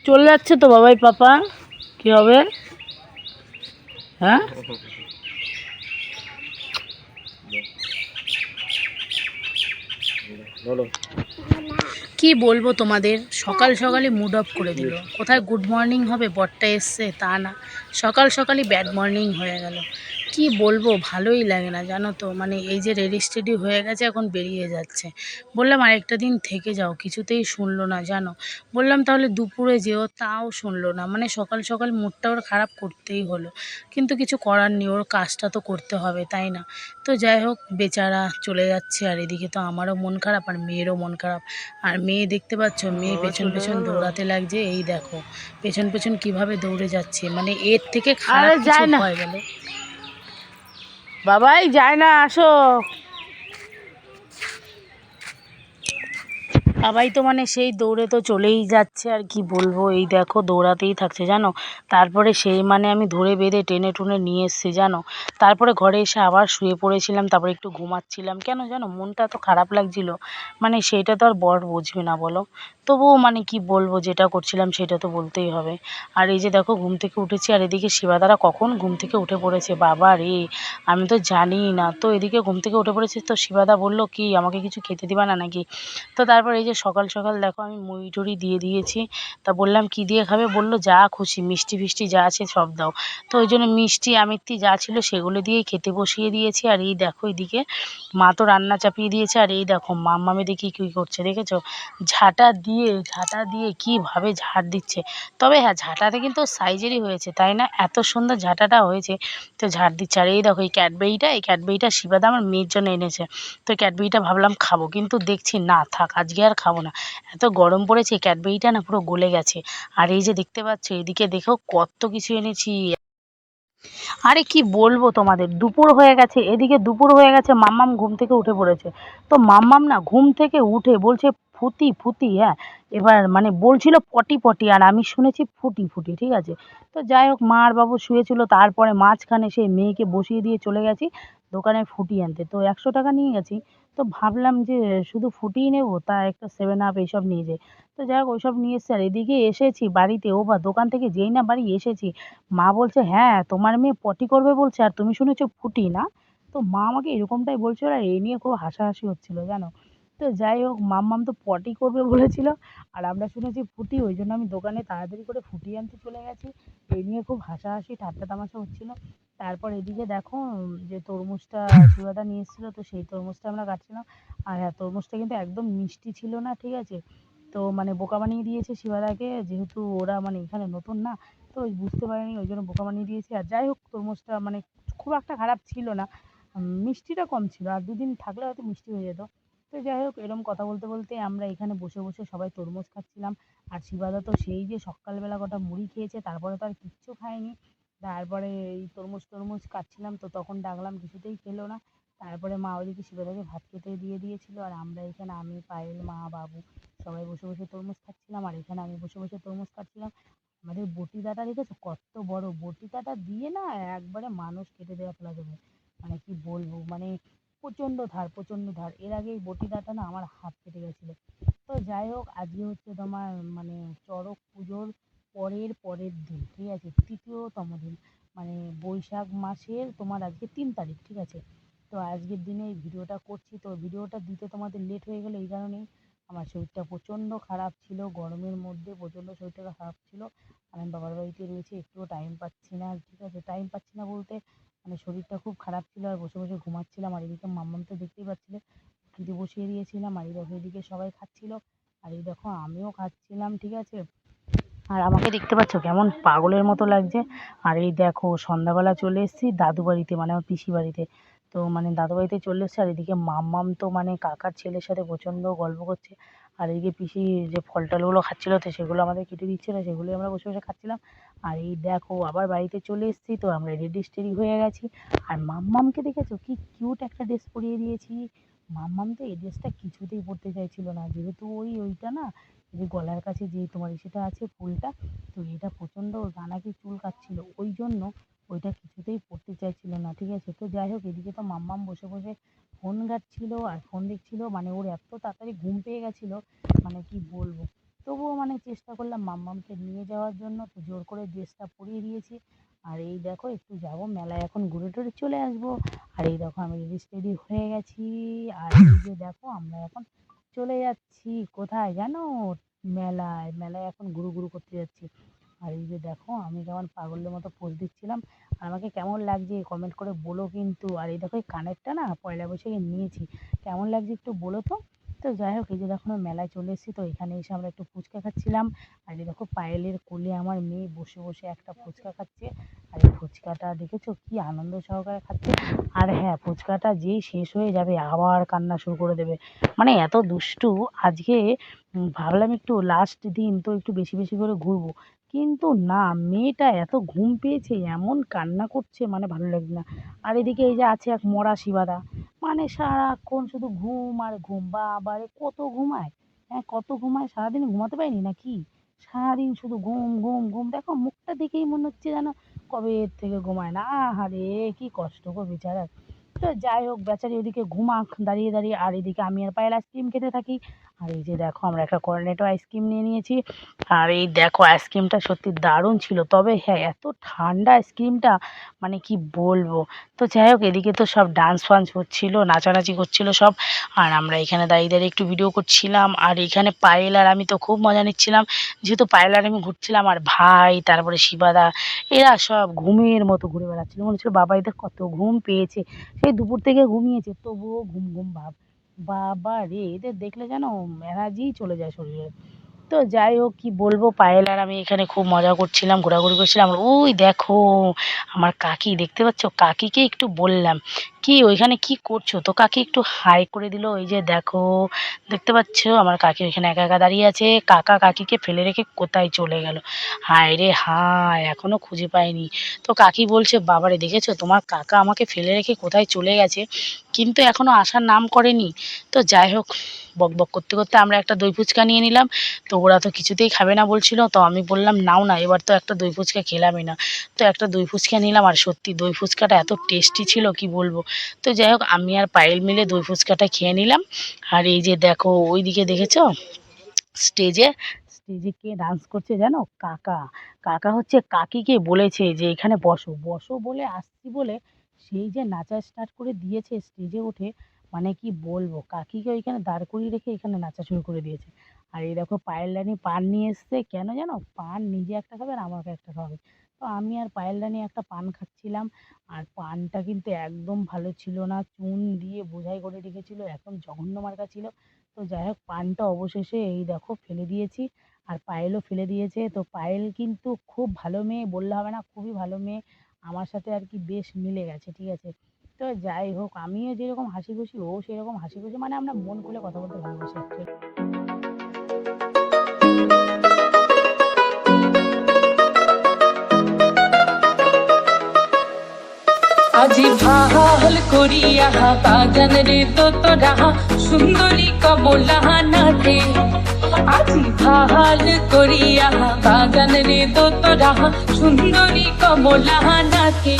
চলে যাচ্ছে তো বাবাই পাপা, কি হবে? হ্যাঁ, কি বলবো তোমাদের, সকাল সকালে মুড অফ করে দিল। কোথায় গুড মর্নিং হবে, বরটা এসছে তা না, সকাল সকালই ব্যাড মর্নিং হয়ে গেল। কি বলবো, ভালোই লাগে না জানো তো। মানে এই যে রেডি স্টেডি হয়ে গেছে, এখন বেরিয়ে যাচ্ছে। বললাম আরেকটা দিন থেকে যাও, কিছুতেই শুনলো না জানো। বললাম তাহলে দুপুরে যেও, তাও শুনলো না। মানে সকাল সকাল মুডটা ওর খারাপ করতেই হলো, কিন্তু কিছু করার নেই, ওর কাজটা তো করতে হবে তাই না। তো যাই হোক, বেচারা চলে যাচ্ছে। আর এদিকে তো আমারও মন খারাপ আর মেয়েরও মন খারাপ। আর মেয়ে দেখতে পাচ্ছ, মেয়ে পেছন পেছন দৌড়াতে লাগছে। এই দেখো পেছন পেছন কিভাবে দৌড়ে যাচ্ছে। মানে এর থেকে খারাপ কিছু হয় বলো? বাবাই যায় না, আসো। বাবাই তো মানে সেই দৌড়ে তো চলেই যাচ্ছে, আর কি বলবো, এই দেখো দৌড়াতেই থাকছে জানো। তারপরে সেই মানে আমি ধরে বেঁধে টেনে টুনে নিয়ে এসছি জানো। তারপরে ঘরে এসে আবার শুয়ে পড়েছিলাম, তারপরে একটু ঘুমাচ্ছিলাম। কেন জানো, মনটা তো খারাপ লাগছিল। মানে সেইটা তো আর বর বুঝবে না বলো। তবুও মানে কি বলবো, যেটা করছিলাম সেটা তো বলতেই হবে। আর এই যে দেখো ঘুম থেকে উঠেছি, আর এদিকে শিবাদারা কখন ঘুম থেকে উঠে পড়েছে বাবা রে, আমি তো জানিই না। তো এদিকে ঘুম থেকে উঠে পড়েছে, তো শিবাদা বললো কি আমাকে কিছু খেতে দিবা না নাকি। তো তারপর এই যে সকাল সকাল দেখো আমি মুড়ি টুড়ি দিয়ে দিয়েছি। তা বললাম কি দিয়ে খাবে, বললো যা খুশি মিষ্টি ফিষ্টি যা আছে সব দাও। তো ওই জন্য মিষ্টি আমিত্তি যা ছিল সেগুলো দিয়েই খেতে বসিয়ে দিয়েছি। আর এই দেখো এদিকে মা তো রান্না চাপিয়ে দিয়েছে। আর এই দেখো মাম্মামে দেখি কী করছে দেখেছো, ঝাঁটা দিয়ে কীভাবে ঝাড় দিচ্ছে। তবে হ্যাঁ, ঝাঁটাতে কিন্তু সাইজেরই হয়েছে তাই না, এত সুন্দর ঝাঁটাটা হয়েছে। তো ঝাড় দিচ্ছে। আর এই দেখো এই ক্যাডবেরিটা শিবাদা আমার মেয়ের জন্য এনেছে। তো ক্যাডবেরিটা ভাবলাম খাবো, কিন্তু দেখছি না থাক, আজকে আর খাবো না। এত গরম পড়েছে, ক্যাডবেরিটা না পুরো গলে গেছে। আর এই যে দেখতে পাচ্ছ এদিকে দেখো কত কিছু এনেছি। আরে কি বলবো তোমাদের, দুপুর হয়ে গেছে, এদিকে দুপুর হয়ে গেছে, মাম্মাম ঘুম থেকে উঠে পড়েছে। তো মাম্মাম না ঘুম থেকে উঠে বলছে ফুটি ফুটি, হ্যাঁ এবার মানে বলছিল পটি পটি, আর আমি শুনেছি ফুটি ফুটি, ঠিক আছে। তো যাই হোক, মা আর বাবু শুয়েছিল, তারপরে মাঝখানে সেই মেয়েকে বসিয়ে দিয়ে চলে গেছি দোকানে ফুটি আনতে। তো 100 টাকা নিয়ে গেছি। তো ভাবলাম যে শুধু ফুটিই নেবো, তা একটা 7 আপ এইসব নিয়ে যাই। তো যাই হোক ওইসব নিয়ে এসেছি। আর এদিকে এসেছি বাড়িতে, ও বা দোকান থেকে যেই না বাড়ি এসেছি, মা বলছে হ্যাঁ তোমার মেয়ে পটি করবে বলছে, আর তুমি শুনেছো ফুটি না। তো মা আমাকে এরকমটাই বলছিল, আর এই নিয়ে খুব হাসাহাসি হচ্ছিল জানো। তো যাই হোক, মাম্মাম তো পটি করবে বলেছিল, আর আমরা শুনেছি ফুটি, ওই জন্য আমি দোকানে তাড়াতাড়ি করে ফুটি আনতে চলে গেছি। এই নিয়ে খুব হাসাহাসি ঠাট্টা তামাশা হচ্ছিল। তারপর এদিকে দেখো যে তরমুজটা শিবাদা নিয়ে এসেছিলো, তো সেই তরমুজটা আমরা কাটছিলাম। আর হ্যাঁ, তরমুজটা কিন্তু একদম মিষ্টি ছিল না, ঠিক আছে। তো মানে বোকা বানিয়ে দিয়েছে শিবাদাকে, যেহেতু ওরা মানে এখানে নতুন না, তো ওই বুঝতে পারিনি, ওই জন্য বোকা বানিয়ে দিয়েছি। আর যাই হোক, তরমুজটা মানে খুব একটা খারাপ ছিল না, মিষ্টিটা কম ছিল, আর দুদিন থাকলে হয়তো মিষ্টি হয়ে যেত। তো যাই হোক, এরকম কথা বলতে বলতে আমরা এখানে বসে বসে সবাই তরমুজ খাচ্ছিলাম। আর শিবাদা তো সেই যে সকালবেলা কটা মুড়ি খেয়েছে, তারপরে তো আর কিচ্ছু খায়নি। তারপরে এই তরমুজ টরমুজ কাটছিলাম, তো তখন ডাকলাম কিছুতেই খেলো না। তারপরে মা ওইদিকে শিবাদাকে ভাত খেতে দিয়ে দিয়েছিল, আর আমরা এখানে আমি পায়েল মা বাবু সবাই বসে বসে তরমুজ খাচ্ছিলাম। আর এখানে আমি বসে বসে তরমুজ খাচ্ছিলাম। আমাদের বটিদাটা দেখেছো কত বড়, বটিদাটা দিয়ে না একবারে মানুষ কেটে দেওয়া ফেলা যাবে। মানে কি বলবো, মানে প্রচণ্ড ধার প্রচণ্ড ধার। এর আগে এই বটিদাটা না আমার হাত কেটে গেছিলো। তো যাই হোক, আজকে হচ্ছে তোমার মানে চড়ক পুজোর পরের দিন, ঠিক আছে, তৃতীয়তম দিন। মানে বৈশাখ মাসের তোমার আজকে 3 তারিখ, ঠিক আছে। তো আজকের দিনে এই ভিডিওটা করছি, তো ভিডিওটা দিতে তোমাদের লেট হয়ে গেলো এই কারণেই, আমার শরীরটা প্রচণ্ড খারাপ ছিল, গরমের মধ্যে প্রচণ্ড শরীরটা খারাপ ছিল। আমি বাবার বাড়িতে রয়েছি, একটুও টাইম পাচ্ছি না, ঠিক আছে। টাইম পাচ্ছি না বলতে মানে শরীরটা খুব খারাপ ছিল, আর বসে বসে ঘুমাচ্ছিলাম। আর এদিকে মাম্মাম তো দেখতেই পাচ্ছিলে, খিদে বসিয়ে দিয়েছিলাম। আর এই দেখো এদিকে সবাই খাচ্ছিল, আর এই দেখো আমিও খাচ্ছিলাম, ঠিক আছে। আর আমাকে দেখতে পাচ্ছ কেমন পাগলের মতো লাগছে। আর এই দেখো সন্ধ্যাবেলা চলে এসেছি দাদু বাড়িতে, মানে আমার পিসি বাড়িতে। তো মানে দাদু বাড়িতে চলে এসেছি, আর এদিকে মাম্মাম তো মানে কাকার ছেলের সাথে প্রচণ্ড গল্প করছে। আর এদিকে পিসি যে ফল টলগুলো খাচ্ছিলো, তো সেগুলো আমাদের কেটে দিচ্ছিলো, সেগুলোই আমরা বসে বসে খাচ্ছিলাম। আর এই দেখো আবার বাড়িতে চলে এসেছি, তো আমরা রেডি স্টেডি হয়ে গেছি। আর মাম্মামকে দেখেছো কি কিউট একটা ড্রেস পরিয়ে দিয়েছি। মাম্মাম তো এই ড্রেসটা কিছুতেই পরতে চাইছিল না, যেহেতু ওইটা না, যে গলার কাছে যে তোমার সেটা আছে ফুলটা, তো এটা প্রচণ্ড ওর গা নাকি চুলকাচ্ছিল, ওই জন্য ওইটা কিছুতেই পরতে চাইছিল না, ঠিক আছে। তো যাই হোক, এদিকে তো মাম্মাম বসে বসে ফোন ঘাঁটছিল আর ফোন দেখছিল, মানে ওর এত তাড়াতাড়ি ঘুম পেয়ে গেছিলো, মানে কি বলবো। তবুও মানে চেষ্টা করলাম মাম্মামকে নিয়ে যাওয়ার জন্য, তো জোর করে ড্রেসটা পরিয়ে দিয়েছি। আর এই দেখো একটু যাবো মেলায়, এখন ঘুরে টুরে চলে আসবো। আর এই দেখো আমি রেডি টেডি হয়ে গেছি। আর এই যে দেখো আমরা এখন চলে যাচ্ছি কোথায় জানো, মেলায়। মেলায় এখন ঘুরু ঘুরু করতে যাচ্ছি। আর এই যে দেখো আমি কেমন পাগলের মতো পোজ দিচ্ছিলাম। আর আমাকে কেমন লাগছে কমেন্ট করে বলো কিন্তু। আর এই দেখো এই কানেরটা না পয়লা বৈশাখে নিয়েছি, কেমন লাগছে একটু বলো তো। তো যাই হোক এই যে দেখো মেলায় চলে এসেছি, তো এখানে এসে আমরা একটু ফুচকা খাচ্ছিলাম। আর এই দেখো পায়েলের কোলে আমার মেয়ে বসে বসে একটা ফুচকা খাচ্ছে। আর এই ফুচকাটা দেখেছো কি আনন্দ সহকারে খাচ্ছে। আর হ্যাঁ, ফুচকাটা যেই শেষ হয়ে যাবে আবার কান্না শুরু করে দেবে, মানে এত দুষ্টু আজকে। ভাবলাম একটু লাস্ট দিন তো একটু বেশি বেশি করে ঘুরবো, কিন্তু না, মেয়েটা এত ঘুম পেয়েছে এমন কান্না করছে মানে ভালো লাগছে না। আর এদিকে এই যে আছে এক মরা শিবাদা, মানে সারাক্ষণ শুধু ঘুম আর ঘুম, বাবারে কত ঘুমায়। হ্যাঁ কত ঘুমায়, সারাদিন ঘুমাতে পারিনি নাকি, সারাদিন শুধু ঘুম ঘুম ঘুম। দেখো মুখটা দেখেই মনে হচ্ছে যেন কবে এর থেকে ঘুমায় না। আহারে কি কষ্ট গো বেচারা। তো যাই হোক বেচারি ওদিকে ঘুমাক দাঁড়িয়ে দাঁড়িয়ে, আর এদিকে আমি আর পায়েল আইসক্রিম খেতে থাকি। আর এই যে দেখো আমরা একটা কর্নেটো আইসক্রিম নিয়ে নিয়েছি। আর এই দেখো আইসক্রিমটা সত্যি দারুণ ছিল, তবে হ্যাঁ এত ঠান্ডা আইসক্রিমটা, মানে কি বলবো। তো যাই হোক এদিকে তো সব ডান্স ফান্স হচ্ছিল, নাচানাচি করছিল সব। আর আমরা এখানে দাঁড়িয়ে দাঁড়িয়ে একটু ভিডিও করছিলাম। আর এখানে পায়েল আর আমি তো খুব মজা নিচ্ছিলাম, যেহেতু পায়েল আর আমি ঘুরছিলাম। আর ভাই তারপরে শিবাদা এরা সব ঘুমের মতো ঘুরে বেড়াচ্ছিল, মনে হচ্ছিল বাবা এদের কত ঘুম পেয়েছে, সেই দুপুর থেকে ঘুমিয়েছে তবুও ঘুম ঘুম ভাব। বাবা রে, এদের দেখলে যেন এনার্জি চলে যায় শরীরে। তো যাই হোক কি বলবো, পায়েল আর আমি এখানে খুব মজা করছিলাম, ঘোরাঘুরি করছিলাম। আর ওই দেখো আমার কাকি, দেখতে পাচ্ছ, কাকিকে একটু বললাম কি ওইখানে কি করছো, তো কাকি একটু হাই করে দিল। ওই যে দেখো দেখতে পাচ্ছ আমার কাকি ওইখানে একা একা দাঁড়িয়ে আছে, কাকা কাকিকে ফেলে রেখে কোথায় চলে গেল। হায় রে হায়, এখনো খুঁজে পাইনি। তো কাকি বলছে বাবারে দেখেছো তোমার কাকা আমাকে ফেলে রেখে কোথায় চলে গেছে, কিন্তু এখনো আসার নাম করেনি। তো যাই হোক বক বক করতে করতে আমরা একটা দই ফুচকা নিয়ে নিলাম। তো ওরা তো কিছুতেই খাবে না বলছিল, তো আমি বললাম নাও না, এবার তো একটা দই ফুচকা খেলামই না। তো একটা দই ফুচকা নিলাম, আর সত্যি দই ফুচকাটা এত টেস্টি ছিল কি বলবো। তো যাই হোক আমি আর পায়েল মিলে দই ফুচকাটা খেয়ে নিলাম। আর এই যে দেখো ওইদিকে দেখেছো স্টেজে, স্টেজে কে ডান্স করছে জানো, কাকা। কাকা হচ্ছে কাকিকে বলেছে যে এখানে বসো বসো বলে আসছি বলে সেই যে নাচা স্টার্ট করে দিয়েছে স্টেজে উঠে, মানে কি বলবো, কাকিকে ওইখানে দাঁড় করিয়ে রেখে এখানে নাচা শুরু করে দিয়েছে। আর এই দেখো পায়েল রানী পান নিয়ে এসছে, কেন জানো, পান নিজে একটা খাবে আর আমাকে একটা খাওয়াবে। তো আমি আর পায়েল রানী একটা পান খাচ্ছিলাম। আর পানটা কিন্তু একদম ভালো ছিল না, চুন দিয়ে বোঝাই করে রেখেছিল, একদম জঘন্য মার্কা ছিল। তো যাই হোক পানটা অবশেষে এই দেখো ফেলে দিয়েছি। আর পায়েলও ফেলে দিয়েছে। তো পায়েল কিন্তু খুব ভালো মেয়ে বললে হবে না, খুবই ভালো মেয়ে, আমার সাথে আর কি বেশ মিলে গেছে, ঠিক আছে। তো যাই হোক আমিও যেরকম হাসি খুশি ও সেরকম হাসি খুশি, মানে আমরা মন খুলে কথা বলতে ভালোবাসি actually। আজি ভাল করিয়া বাগান রে তোরা সুন্দরী কমলা নাথে। আজি ভাল করিয়া বাগান রে তোরা সুন্দরী কমলা নাথে।